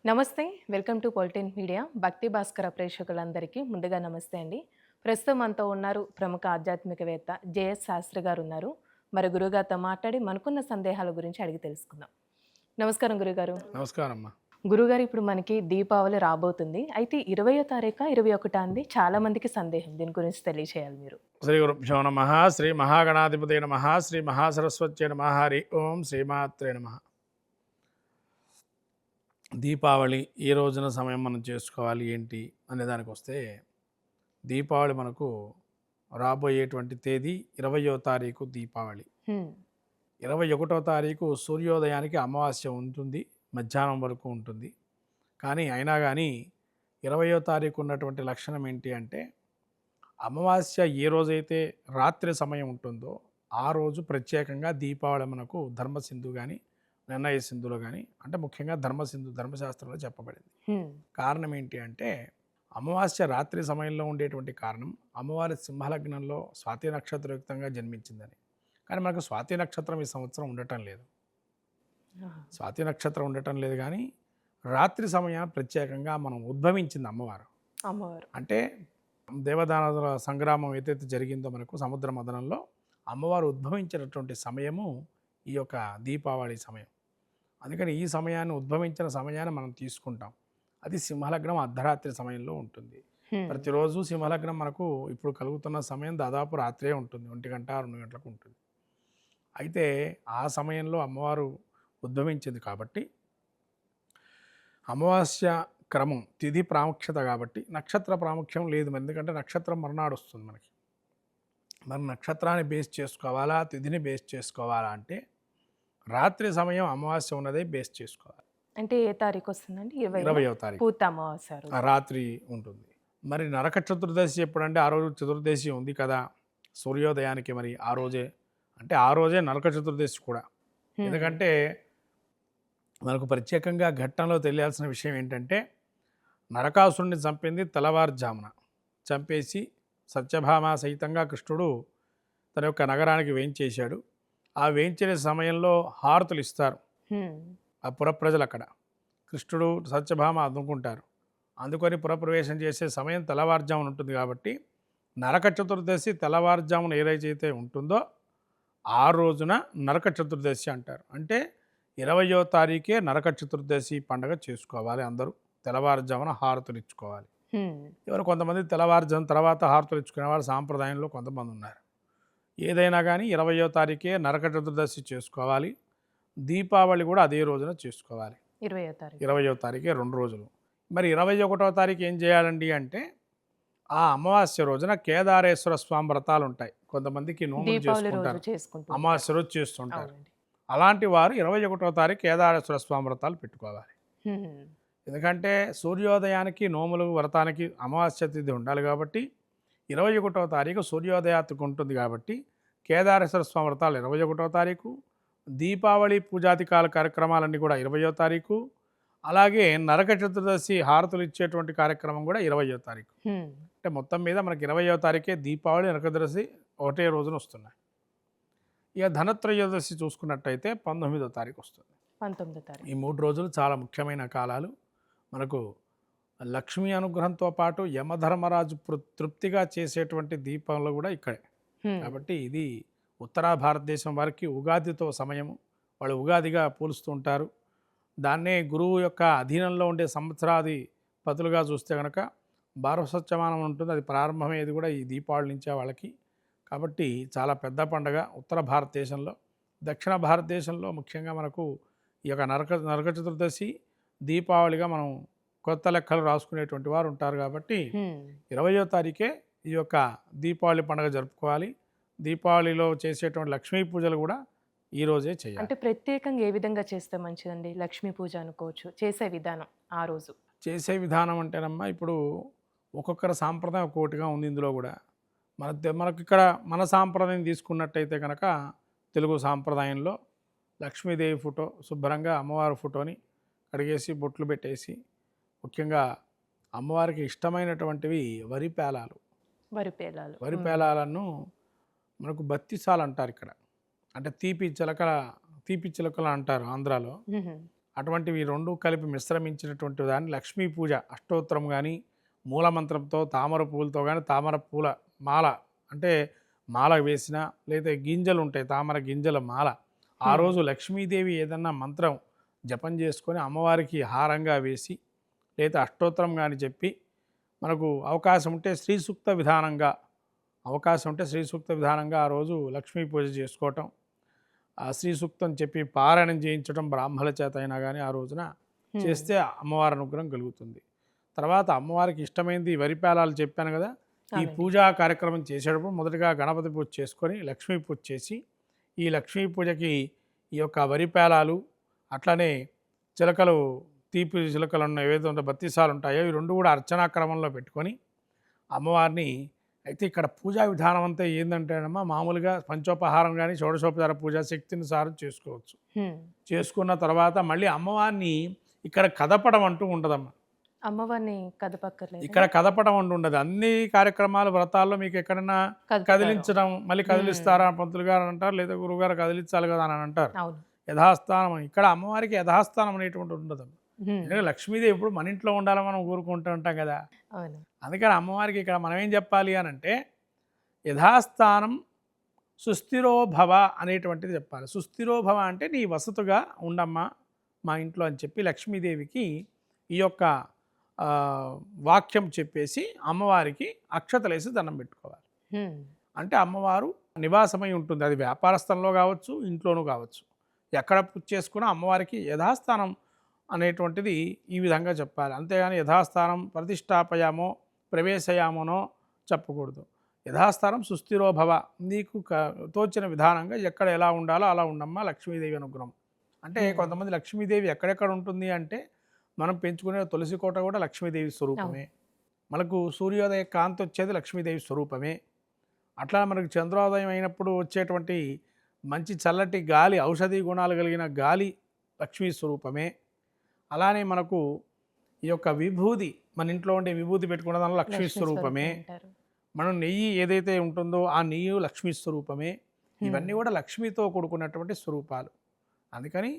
నమస్తే. Welcome to పొలిటిన్ media. భక్తి భాస్కర ప్రేక్షకులందరికీ ముందుగా నమస్తే అండి. ప్రస్తుతం మనతో ఉన్నారు ప్రముఖ ఆధ్యాత్మికవేత్త జేఎస్ శాస్త్రి గారు ఉన్నారు. మరి గురుగారితో మాట్లాడి మనకున్న సందేహాల గురించి అడిగి తెలుసుకుందాం. నమస్కారం గురుగారు. నమస్కారం అమ్మా. గురుగారు, ఇప్పుడు మనకి దీపావళి రాబోతుంది. అయితే 20వ తారీఖా, 21 అంది? చాలా మందికి సందేహం. దీని గురించి తెలియచేయాలి మీరు. శ్రీ గురుభ్యో నమః. శ్రీ మహాగణాధిపతయ నమః. శ్రీ మహాసరస్వత్యై నమః. హరి ఓం శ్రీమాత్రే నమః. దీపావళి ఏ రోజున సమయం మనం చేసుకోవాలి ఏంటి అనే దానికి వస్తే, దీపావళి మనకు రాబోయేటువంటి తేదీ 20వ తారీఖు దీపావళి. హ్మ్. 21వ తారీఖు సూర్యోదయానికి అమావాస్య ఉంటుంది, మధ్యాహ్నం వరకు ఉంటుంది. కానీ అయినా కానీ 20వ తారీఖు ఉన్నటువంటి లక్షణం ఏంటి అంటే, అమావాస్య ఏ రోజైతే రాత్రి సమయం ఉంటుందో ఆ రోజు ప్రత్యేకంగా దీపావళి మనకు ధర్మసింధు కానీ నిర్ణయ సింధులో కానీ, అంటే ముఖ్యంగా ధర్మసింధు ధర్మశాస్త్రంలో చెప్పబడింది. హ్మ్. కారణం ఏంటి అంటే, అమావాస్య రాత్రి సమయంలో ఉండేటువంటి కారణం, అమ్మవారి సింహలగ్నంలో స్వాతి నక్షత్రయుక్తంగా జన్మించిందని. కానీ మనకు స్వాతి నక్షత్రం ఈ సంవత్సరం ఉండటం లేదు. ఆహా. స్వాతి నక్షత్రం ఉండటం లేదు, కానీ రాత్రి సమయాన్ని ప్రత్యేకంగా మనం ఉద్భవించింది అమ్మవారు. అమ్మవారు. అంటే దేవదానవుల సంగ్రామం ఏదైతే జరిగిందో మనకు సముద్ర మదనంలో అమ్మవారు ఉద్భవించినటువంటి సమయము ఈ యొక్క దీపావళి సమయం. అందుకని ఈ సమయాన్ని, ఉద్భవించిన సమయాన్ని మనం తీసుకుంటాం. అది సింహలగ్నం అర్ధరాత్రి సమయంలో ఉంటుంది. హ్మ్. ప్రతిరోజు సింహలగ్నం మనకు ఇప్పుడు కలుగుతున్న సమయం దాదాపు రాత్రే ఉంటుంది, 1 గంట 2 గంటలకు ఉంటుంది. అయితే ఆ సమయంలో అమ్మవారు ఉద్భవించింది కాబట్టి అమావాస్య క్రమం తిథి ప్రాముఖ్యత కాబట్టి నక్షత్ర ప్రాముఖ్యం లేదు. ఎందుకంటే నక్షత్రం మర్నాడు వస్తుంది మనకి. మరి నక్షత్రాన్ని బేస్ చేసుకోవాలా, తిథిని బేస్ చేసుకోవాలా అంటే రాత్రి సమయం అమావాస్య ఉన్నదే బేస్ చేసుకోవాలి. అంటే ఏ తారీఖు వస్తుందండి? 20వ తారీఖు పూర్తి అమావాస్య రోజు. రాత్రి ఉంటుంది. మరి నరక చతుర్దశి ఎప్పుడంటే ఆ రోజు చతుర్దశి ఉంది కదా సూర్యోదయానికి. మరి ఆ రోజే అంటే ఆ రోజే నరక చతుర్దశి కూడా. ఎందుకంటే మనకు ప్రత్యేకంగా ఘట్టంలో తెలియాల్సిన విషయం ఏంటంటే, నరకాసురుడిని చంపింది తెల్లవారుజామున. చంపేసి సత్యభామ సహితంగా కృష్ణుడు తన యొక్క నగరానికి వేయించేశాడు. ఆ వేయించిన సమయంలో హారతులు ఇస్తారు హ్మ్. ఆ పురప్రజలు. అక్కడ కృష్ణుడు సత్యభామ అందుకుంటారు. అందుకొని పురప్రవేశం చేసే సమయం తెల్లవారుజామున ఉంటుంది కాబట్టి నరక చతుర్దశి తెల్లవారుజామున ఏదైతే ఉంటుందో ఆ రోజున నరక చతుర్దశి అంటారు. అంటే 20వ తారీఖే నరక చతుర్దశి పండుగ చేసుకోవాలి. అందరూ తెల్లవారుజామున హారతులు ఇచ్చుకోవాలి. హ్మ్. ఎవరు కొంతమంది తెల్లవారుజామున తర్వాత హారతులు ఇచ్చుకునే వాళ్ళు సాంప్రదాయంలో కొంతమంది ఉన్నారు. ఏదైనా కానీ 20వ తారీఖే నరక చతుర్దశి చేసుకోవాలి. దీపావళి కూడా అదే రోజున చేసుకోవాలి. 20వ తారీఖు. 20వ తారీఖే 2 రోజులు. మరి 21వ తారీఖు ఏం చేయాలండి అంటే, ఆ అమావాస్య రోజున కేదారేశ్వర స్వామి వ్రతాలు ఉంటాయి. కొంతమందికి నోములు దీపావళి రోజు చేసుకుంటారు, చేసుకుంటాం. అమావాస్య రోజు చేస్తుంటారు. అవునండి. అలాంటి వారు 21వ తారీఖు కేదారేశ్వర స్వామి వ్రతాలు పెట్టుకోవాలి. హ్మ్. ఎందుకంటే సూర్యోదయానికి నోములు వ్రతానికి అమావాస్య తిథి ఉండాలి కాబట్టి 21వ తారీఖు సూర్యోదయాత్తుకు ఉంటుంది కాబట్టి కేదారేశ్వర స్వామి వ్రతాలు 21వ తారీఖు, దీపావళి పూజాధికాల కార్యక్రమాలన్నీ కూడా 20వ తారీఖు, అలాగే నరక చతుర్దశి హారతులు ఇచ్చేటువంటి కార్యక్రమం కూడా 20వ తారీఖు. హ్మ్. అంటే మొత్తం మీద మనకి 20వ తారీఖే దీపావళి, నరక చతుర్దశి ఒకటే రోజున వస్తున్నాయి. ఇక ధనత్రయోదశి చూసుకున్నట్టయితే 19వ తారీఖు వస్తుంది. 19వ తారీఖు. ఈ 3 రోజులు చాలా ముఖ్యమైన కాలాలు. మనకు లక్ష్మీ అనుగ్రహంతో పాటు యమధర్మరాజు తృప్తిగా చేసేటువంటి దీపాలు కూడా ఇక్కడే. హ్మ్. కాబట్టి ఇది ఉత్తర భారతదేశం వారికి ఉగాదితో సమయము. వాళ్ళు ఉగాదిగా పోలుస్తూ ఉంటారు. దాన్నే గురువు యొక్క అధీనంలో ఉండే సంవత్సరాది పతులుగా చూస్తే కనుక భారసత్యమానం ఉంటుంది. అది ప్రారంభమయ్యేది కూడా ఈ దీపావళి నుంచే వాళ్ళకి. కాబట్టి చాలా పెద్ద పండగ ఉత్తర భారతదేశంలో. దక్షిణ భారతదేశంలో ముఖ్యంగా మనకు ఈ యొక్క నరక చతుర్దశి దీపావళిగా మనం కొత్త లెక్కలు రాసుకునేటువంటి వారు ఉంటారు. కాబట్టి హ్మ్. 20వ తారీఖే ఈ యొక్క దీపావళి పండుగ జరుపుకోవాలి. దీపావళిలో చేసేటువంటి లక్ష్మీ పూజలు కూడా ఈరోజే చేయాలి. అంటే ప్రత్యేకంగా ఏ విధంగా చేస్తే మంచిదండి? లక్ష్మీ పూజ అనుకోవచ్చు. చేసే విధానం ఆ రోజు. చేసే విధానం అంటేనమ్మా, ఇప్పుడు ఒక్కొక్కరి సాంప్రదాయం ఒక్కొక్కటిగా ఉంది. ఇందులో కూడా మనకి ఇక్కడ మన సాంప్రదాయం తీసుకున్నట్టయితే కనుక తెలుగు సాంప్రదాయంలో లక్ష్మీదేవి ఫోటో శుభ్రంగా అమ్మవారి ఫోటోని కడిగేసి బొట్లు పెట్టేసి, ముఖ్యంగా అమ్మవారికి ఇష్టమైనటువంటివి వరి పేలాలు. వరి పేలాలు. వరి పేలాలను మనకు బత్తిసాలు అంటారు ఇక్కడ. అంటే తీపి చిలకలు అంటారు ఆంధ్రాలో. హుహు. అటువంటివి రెండు కలిపి మిశ్రమించినటువంటి దాన్ని లక్ష్మీ పూజ అష్టోత్తరం కానీ మూలమంత్రంతో తామర పూలతో కానీ తామర పూల మాల అంటే మాల వేసిన లేదా గింజలు ఉంటాయి తామర గింజల మాల ఆ రోజు లక్ష్మీదేవి ఏదన్నా మంత్రం జపం చేసుకొని అమ్మవారికి హారంగా వేసి లేదా అష్టోత్తరం కానీ చెప్పి మనకు అవకాశం ఉంటే శ్రీ సూక్త విధానంగా ఆ రోజు లక్ష్మీ పూజ చేసుకోవటం ఆ శ్రీ సూక్తం చెప్పి పారాయణం చేయించడం బ్రాహ్మణుల చేత అయినా కానీ ఆ రోజున చేస్తే అమ్మవారి అనుగ్రహం కలుగుతుంది. తర్వాత అమ్మవారికి ఇష్టమైనది వరిపేలాలు చెప్పాను కదా. ఈ పూజా కార్యక్రమం చేసేటప్పుడు మొదటగా గణపతి పూజ చేసుకొని లక్ష్మీ పూజ చేసి ఈ లక్ష్మీ పూజకి ఈ యొక్క వరిపేలాలు అట్లనే చిలకలు తీపి చిలకలు ఉన్న ఏవైతే ఉంటే బత్తిసాలు ఉంటాయో ఈ రెండు కూడా అర్చనా క్రమంలో పెట్టుకొని అమ్మవారిని అయితే ఇక్కడ పూజా విధానం అంతా ఏంటంటేనమ్మా మామూలుగా పంచోపహారం కానీ షోడశోపచార పూజా శక్తినుసారం చేసుకోవచ్చు. చేసుకున్న తర్వాత మళ్ళీ అమ్మవారిని ఇక్కడ కదపడం అంటూ ఉండదమ్మా. అమ్మవారిని కదపక్కర్లేదు, ఇక్కడ కదపడం అంటూ ఉండదు. అన్ని కార్యక్రమాలు వ్రతాల్లో మీకు ఎక్కడైనా కదిలించడం మళ్ళీ కదిలిస్తారా పంతులు గారు అంటారు లేదా గురువుగారు కదిలించాలి కదా అని అంటారు. యథాస్థానం ఇక్కడ అమ్మవారికి యథాస్థానం అనేటువంటి ఉండదు. ఎందుకంటే లక్ష్మీదేవి ఎప్పుడు మన ఇంట్లో ఉండాలని మనం ఊరుకుంటూ ఉంటాం కదా. అందుకని అమ్మవారికి ఇక్కడ మనం ఏం చెప్పాలి అని అంటే యథాస్థానం సుస్థిరో భవ అనేటువంటిది చెప్పాలి. సుస్థిరో భవ అంటే నీ వసతుగా ఉండమ్మా మా ఇంట్లో అని చెప్పి లక్ష్మీదేవికి ఈ యొక్క వాక్యం చెప్పేసి అమ్మవారికి అక్షతలేసి దండం పెట్టుకోవాలి. అంటే అమ్మవారు నివాసమై ఉంటుంది. అది వ్యాపార స్థలంలో కావచ్చు ఇంట్లోనూ కావచ్చు, ఎక్కడ పూజ చేసుకున్నా అమ్మవారికి యథాస్థానం అనేటువంటిది ఈ విధంగా చెప్పాలి. అంతేగాని యథాస్థానం ప్రతిష్టాపయామో ప్రవేశయామోనో చెప్పకూడదు. యథాస్థానం సుస్థిరో భవ, నీకు తోచిన విధానంగా ఎక్కడ ఎలా ఉండాలో అలా ఉండమ్మా లక్ష్మీదేవి అనుగ్రహం. అంటే కొంతమంది లక్ష్మీదేవి ఎక్కడెక్కడ ఉంటుంది అంటే మనం పెంచుకునే తులసి కోట కూడా లక్ష్మీదేవి స్వరూపమే, మనకు సూర్యోదయ కాంతి వచ్చేది లక్ష్మీదేవి స్వరూపమే. అట్లా మనకు చంద్రోదయం అయినప్పుడు వచ్చేటువంటి మంచి చల్లటి గాలి ఔషధీ గుణాలు కలిగిన గాలి లక్ష్మీ స్వరూపమే. అలానే మనకు ఈ యొక్క విభూది మన ఇంట్లో ఉండే విభూతి పెట్టుకున్న దానిలో లక్ష్మీ స్వరూపమే. మనం నెయ్యి ఏదైతే ఉంటుందో ఆ నెయ్యి లక్ష్మీ స్వరూపమే. ఇవన్నీ కూడా లక్ష్మీతో కూడుకున్నటువంటి స్వరూపాలు. అందుకని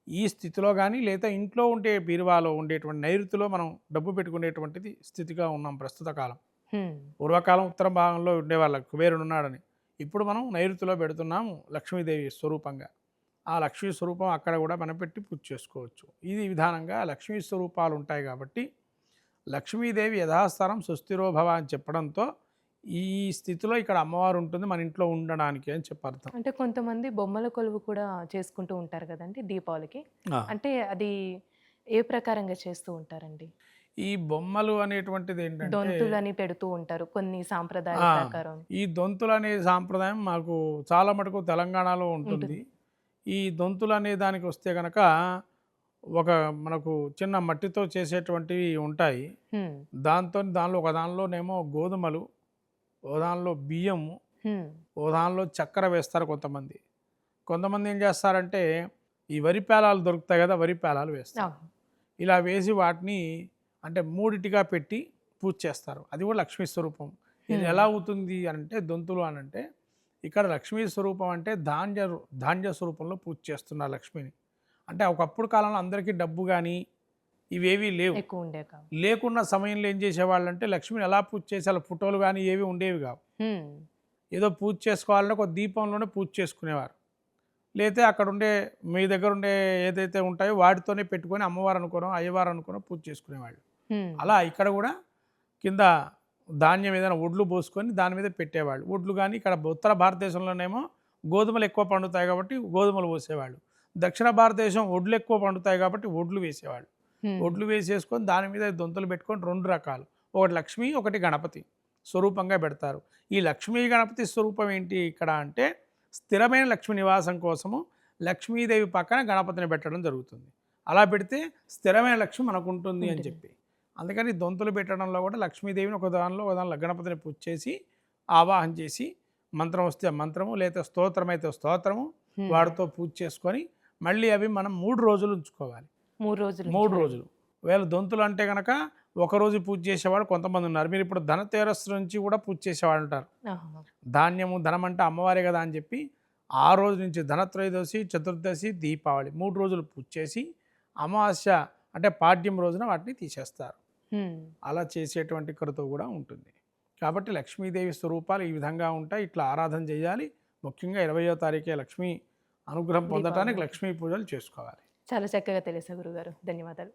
ఈ స్థితిలో కానీ లేదా ఇంట్లో ఉండే బీరువాలో ఉండేటువంటి నైరుతిలో మనం డబ్బు పెట్టుకునేటువంటిది స్థితిగా ఉన్నాం ప్రస్తుత కాలం. పూర్వకాలం ఉత్తర భాగంలో ఉండేవాళ్ళ కుబేరుడు ఉన్నాడని, ఇప్పుడు మనం నైరుతిలో పెడుతున్నాము లక్ష్మీదేవి స్వరూపంగా. ఆ లక్ష్మీ స్వరూపం అక్కడ కూడా మనం పెట్టి పూజ చేసుకోవచ్చు. ఇది విధానంగా లక్ష్మీ స్వరూపాలు ఉంటాయి కాబట్టి లక్ష్మీదేవి యథాస్థానం సుస్థిరోభవ అని చెప్పడంతో ఈ స్థితిలో ఇక్కడ అమ్మవారు ఉంటుంది మన ఇంట్లో ఉండడానికి అని చెప్పారు. అంటే కొంతమంది బొమ్మల కొలువు కూడా చేసుకుంటూ ఉంటారు కదండి దీపావళికి, అంటే అది ఏ ప్రకారంగా చేస్తూ ఉంటారండి? ఈ బొమ్మలు అనేటువంటిది ఏంటంటే దొంతులని పెడుతూ ఉంటారు కొన్ని సాంప్రదాయ ప్రకారం. ఈ దొంతులు అనే సాంప్రదాయం మాకు చాలా మటుకు తెలంగాణలో ఉంటుంది. ఈ దొంతులు అనే దానికి వస్తే కనుక ఒక మనకు చిన్న మట్టితో చేసేటువంటివి ఉంటాయి. దానిలో ఒక దానిలోనేమో గోధుమలు, ఓ దానిలో బియ్యము, ఓ దానిలో చక్కెర వేస్తారు. కొంతమంది ఏం చేస్తారంటే ఈ వరిపేలాలు దొరుకుతాయి కదా, వరిపేలాలు వేస్తారు. ఇలా వేసి వాటిని అంటే మూడిటిగా పెట్టి పూజ చేస్తారు. అది కూడా లక్ష్మీ స్వరూపం. ఇది ఎలా అవుతుంది అంటే దొంతులు అని అంటే ఇక్కడ లక్ష్మీ స్వరూపం అంటే ధాన్య స్వరూపంలో పూజ చేస్తున్నారు లక్ష్మిని. అంటే ఒకప్పుడు కాలంలో అందరికీ డబ్బు కానీ ఇవేవి లేవు, లేకున్న సమయంలో ఏం చేసేవాళ్ళు అంటే లక్ష్మిని ఎలా పూజ చేసే ఫోటోలు కానీ ఏవి ఉండేవి కావు. ఏదో పూజ చేసుకోవాలంటే ఒక దీపంలోనే పూజ చేసుకునేవారు. లేతే అక్కడ ఉండే మీ దగ్గర ఉండే ఏదైతే ఉంటాయో వాటితోనే పెట్టుకొని అమ్మవారు అనుకోనో అయ్యవారు అనుకోనో పూజ చేసుకునేవాళ్ళు. అలా ఇక్కడ కూడా కింద ధాన్యం ఏదైనా ఒడ్లు పోసుకొని దాని మీద పెట్టేవాళ్ళు. ఒడ్లు కానీ ఇక్కడ ఉత్తర భారతదేశంలోనేమో గోధుమలు ఎక్కువ పండుతాయి కాబట్టి గోధుమలు పోసేవాళ్ళు. దక్షిణ భారతదేశం ఒడ్లు ఎక్కువ పండుతాయి కాబట్టి ఒడ్లు వేసేవాళ్ళు. ఒడ్లు వేసేసుకొని దాని మీద దొంతులు పెట్టుకొని రెండు రకాలు, ఒకటి లక్ష్మి ఒకటి గణపతి స్వరూపంగా పెడతారు. ఈ లక్ష్మీ గణపతి స్వరూపం ఏంటి ఇక్కడ అంటే స్థిరమైన లక్ష్మీ నివాసం కోసము లక్ష్మీదేవి పక్కన గణపతిని పెట్టడం జరుగుతుంది. అలా పెడితే స్థిరమైన లక్ష్మి మనకు ఉంటుంది అని చెప్పి అందుకని దొంతులు పెట్టడంలో కూడా లక్ష్మీదేవిని ఒక దానిలో గణపతిని పూజ చేసి ఆవాహన చేసి మంత్రం వస్తే మంత్రము లేదా స్తోత్రం అయితే స్తోత్రము వాటితో పూజ చేసుకొని మళ్ళీ అవి మనం 3 రోజులు ఉంచుకోవాలి. 3 రోజులు. వేళ దొంతులు అంటే కనుక ఒకరోజు పూజ చేసేవాళ్ళు కొంతమంది ఉన్నారు. మీరు ఇప్పుడు ధనతేరస్సు నుంచి కూడా పూజ చేసేవాళ్ళు ఉంటారు. ధాన్యము ధనం అంటే అమ్మవారే కదా అని చెప్పి ఆ రోజు నుంచి ధనత్రయోదశి, చతుర్దశి, దీపావళి 3 రోజులు పూజ చేసి అమావాస్య అంటే పాడ్యం రోజున వాటిని తీసేస్తారు. హ్మ్. అలా చేసేటువంటి క్రతువు కూడా ఉంటుంది. కాబట్టి లక్ష్మీదేవి స్వరూపాలు ఈ విధంగా ఉంటాయి. ఇట్లా ఆరాధన చేయాలి. ముఖ్యంగా 20వ తారీఖే లక్ష్మీ అనుగ్రహం పొందటానికి దీపావళి. లక్ష్మీ పూజలు చేసుకోవాలి. చాలా చక్కగా తెలిసా గురుగారు. ధన్యవాదాలు.